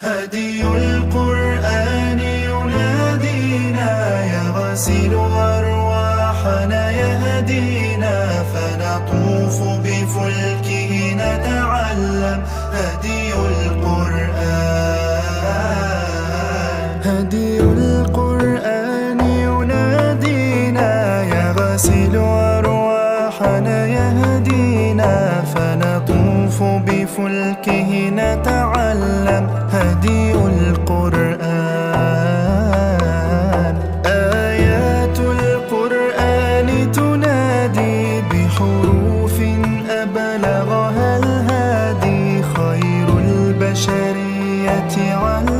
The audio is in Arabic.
هدي القرآن ينادينا يغسل أرواحنا يهدينا فنطوف بفلكه نتعلم هدي القرآن. هدي القرآن ينادينا يغسل أرواحنا يهدينا فنطوف بفلكه نتعلم هدي القرآن. آيات القرآن تنادي بحروف أبلغها الهادي خير البشرية علم